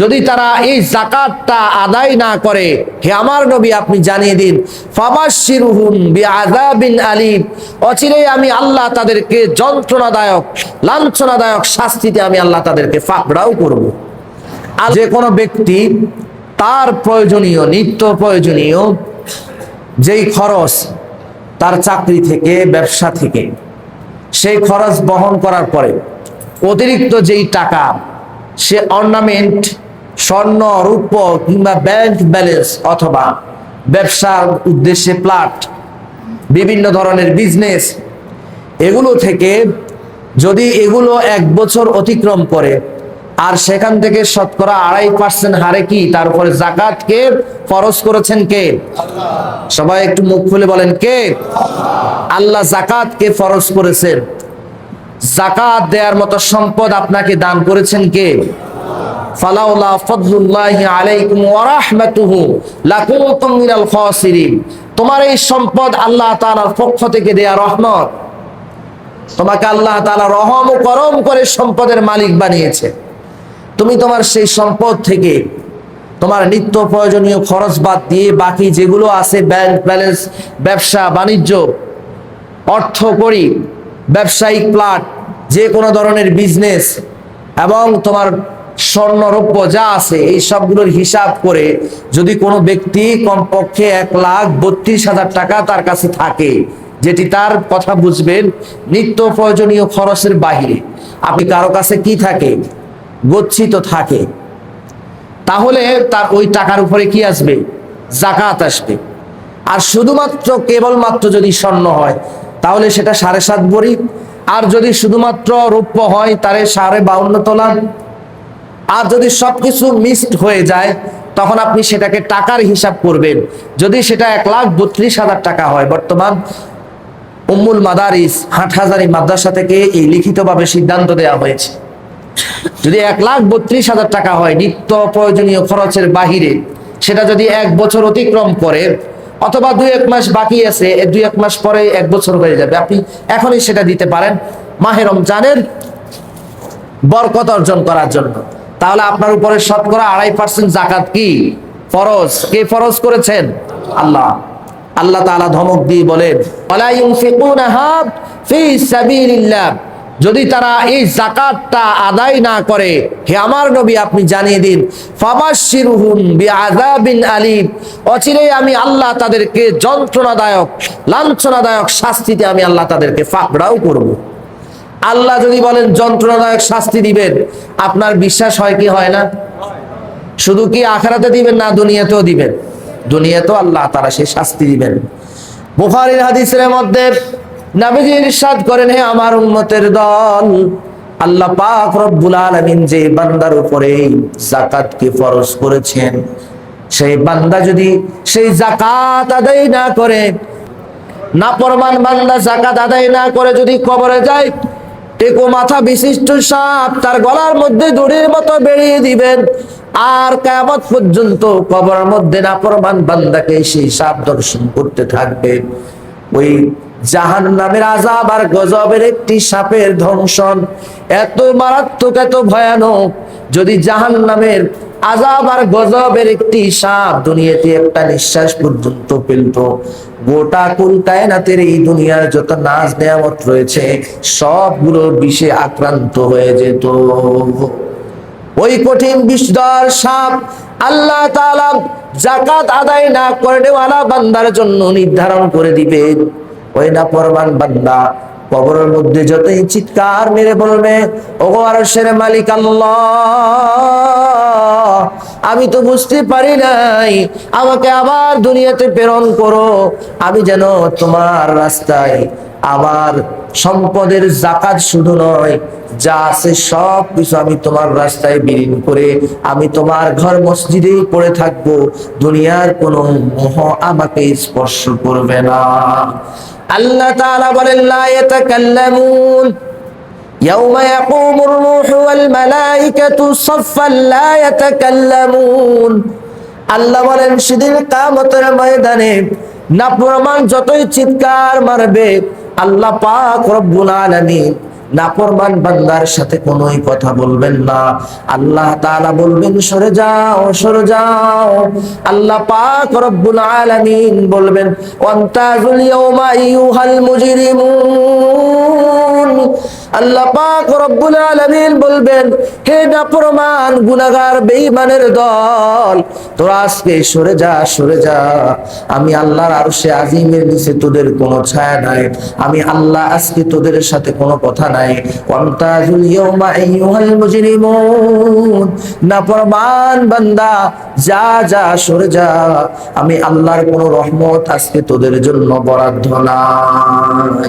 যদি তারা এই যাকাতটা আদায় না করে, হে আমার নবী আপনি জানিয়ে দিন, ফাবাশশিরহুম বিআযাবিন আলীম, অচিরেই আমি আল্লাহ তাদেরকে যন্ত্রণাদায়ক লাঞ্ছনাদায়ক শাস্তিতে আমি আল্লাহ তাদেরকে পাকড়াও করব। আর যে কোনো ব্যক্তি তার প্রয়োজনীয় নিত্য প্রয়োজনীয় যেই খরচ তার চাকরি থেকে ব্যবসা থেকে, সেই খরচ বহন করার পরে অতিরিক্ত যেই টাকা সে অর্নামেন্ট, স্বর্ণ রূপ কিংবা ব্যাংক ব্যালেন্স অথবা ব্যবসার উদ্দেশ্যে প্লট, বিভিন্ন ধরনের বিজনেস, এগুলো থেকে যদি এগুলো 1 বছর অতিক্রম করে আর সেখান থেকে শতকরা 2.5% হারে কি তার উপরে যাকাত কে ফরজ করেছেন? কে? সবাই একটু মুখ খুলে বলেন কে? আল্লাহ যাকাত কে ফরজ করেছেন। যাকাত দেওয়ার মতো সম্পদ আপনাকে দান করেছেন কে? ফালাউলা ফাদলুল্লাহি আলাইকুম ওয়া রাহমাতুহু লাকুনতুম মিনাল খাসিরিন। তোমার এই সম্পদ আল্লাহ তাআলার পক্ষ থেকে দেয়া রহমত, তোমাকে আল্লাহ তাআলা রহম ও করম করে সম্পদের মালিক বানিয়েছে। তুমি তোমার সেই সম্পদ থেকে তোমার নিত্য প্রয়োজনীয় খরচ বাদ দিয়ে বাকি যেগুলো আছে, ব্যাংক ব্যালেন্স, ব্যবসা বাণিজ্য, অর্থ কড়ি, ব্যবসায়িক প্লট, যে কোনো ধরনের বিজনেস এবং তোমার স্বর্ণ রৌপ্য যা আছে, এই সবগুলোর হিসাব করে যদি কোনো ব্যক্তি কমপক্ষে 1,32,000 টাকা তার কাছে থাকে, যেটি তার কথা বুঝবেন নিত্য প্রয়োজনীয় খরচের বাহিরে, আপনি কারো কাছে কি থাকে? গচ্ছিত থাকে, তাহলে তার ওই টাকার উপরে কি আসবে? যাকাত আসবে। আর শুধুমাত্র কেবলমাত্র যদি স্বর্ণ হয় তাহলে সেটা 7.5 ভরি, আর যদি শুধুমাত্র রৌপ্য হয় তাহলে 52.5 তোলা, আর যদি সবকিছু মিক্সড হয়ে যায় তখন আপনি সেটাকে টাকার হিসাব করবেন। যদি সেটা 1,32,000 টাকা হয়, বর্তমান উম্মুল মাদারিস হাটহাজারী মাদ্রাসা থেকে এই লিখিতভাবে সিদ্ধান্ত দেওয়া হয়েছে, যদি 1,32,000 টাকা হয় নিত্য প্রয়োজনীয় খরচের বাহিরে, সেটা যদি 1 বছর অতিক্রম করে অথবা 2-1 মাস বাকি আছে, 2-1 মাস পরে 1 বছর হয়ে যাবে, আপনি এখনই সেটা দিতে পারেন মাহে রমজানের বরকত অর্জন করার জন্য। তাহলে আপনার উপরে শতকরা 2.5% যাকাত কি ফরজ। কে ফরজ করেছেন? আল্লাহ। আল্লাহ তাআলা ধমক দিয়ে বলেন, ওয়ালা ইউনফিকুনাহা ফি সাবিলিল্লাহ, যদি তারা এই যাকাতটা আদায় না করে, হে আমার নবী আপনি জানিয়ে দিন, ফাবাশশিরহুম বিআযাবিন আলীম, অচিরেই আমি আল্লাহ তাদেরকে যন্ত্রণাদায়ক লাঞ্ছনাদায়ক শাস্তিতে আমি আল্লাহ তাদেরকে পাকড়াও করব। আল্লাহ যদি বলেন যন্ত্রণাদায়ক শাস্তি দিবেন, আপনার বিশ্বাস হয় কি হয় না? শুধু কি আখিরাতে দিবেন না দুনিয়াতেও দিবেন? দুনিয়াতেও আল্লাহ তাআলা সেই শাস্তি দিবেন। বুখারীর হাদিসের মধ্যে নবীজি ইরশাদ করেন, হে আমার উম্মতের দল, আল্লাহ পাক রব্বুল আলামিন যে বান্দার উপরে যাকাত কে ফরজ করেছেন, সেই বান্দা যদি সেই যাকাত আদায় না করে, নাফরমান বান্দা যাকাত আদায় না করে যদি কবরে যায়, টেকো মাথা বিশিষ্ট সাপ তার গলার মধ্যে দড়ির মতো বেরিয়ে দিবেন, আর কিয়ামত পর্যন্ত কবরের মধ্যে নাফরমান বান্দাকে সেই সাপ দর্শন করতে থাকবে। ওই জাহান্নামের আযাব আর গজবের একটি সাপের দংশন এত মারাত্মক, এত ভয়ানক, যদি জাহান্নামের আযাব আর গজবের একটি সাপ দুনিয়াতে একটা নিঃশ্বাস পর্যন্ত ফেলতো, গোটা কুল কায়নাতের এই দুনিয়ার যত নাজ নেয়ামত রয়েছে সবগুলো বিষে আক্রান্ত হয়ে যেত। ওই কঠিন বিষধর সাপ আল্লাহ তাআলা যাকাত আদায় না করেওয়ালা বান্দার জন্য নির্ধারণ করে দিবেন। ওই নাফরমান বান্দা কবরের মধ্যে যতই চিৎকার মেরে বলবে, ওগো আরশের মালিক আল্লাহ, আমি তো বুঝতে পারি নাই, আমাকে আবার দুনিয়াতে প্রেরণ করো, আমি যেন তোমার রাস্তায় আমার সম্পদের যাকাত শুধু নয়, যা আছে সব কিছু আমি তোমার রাস্তায় বিলীন করে আমি তোমার ঘর মসজিদেই পড়ে থাকবো, দুনিয়ার কোনো মোহ আমাকে স্পর্শ করবে না। আল্লাহ তাআলা বলেন, লা ইয়াতাকাল্লামুন ইয়াওমা ইয়াকুমুর রূহু ওয়াল মালাইকাতু সাফফান লা ইয়াতাকাল্লামুন। আল্লাহ বলেন সেদিন কিয়ামতের ময়দানে নাফরমান যতই চিৎকার মারবে, আল্লাহ পাক রব্বুল আলামিন নাফরমান বান্দার সাথে কোনোই কথা বলবেন না। আল্লাহ তাআলা বলবেন সরে যাও, সরে যাও। আল্লাহ পাক রব্বুল আলামিন বলবেন ওয়ান্তাজুল ইয়াউমা আইয়ুহাল মুজরিমুন। আল্লাহ পাক রব্বুল আলামিন বলবেন হে নাফরমান গুনাহগার বেঈমানের দল, তোরা আজকে সরে যা, সরে যা। আমি আল্লাহর আরশে আজিমের নিচে তোদের কোনো ছায়া নাই, আমি আল্লাহ আজকে তোদের সাথে কোনো কথা নাই। ওয়ান্তাজুল ইয়াউমা আইয়ুহাল মুজরিমুন, নাফরমান বান্দা যা যা, সরে যা। আমি আল্লাহর কোনো রহমত আজকে তোদের জন্য বরাদ্দ নাই।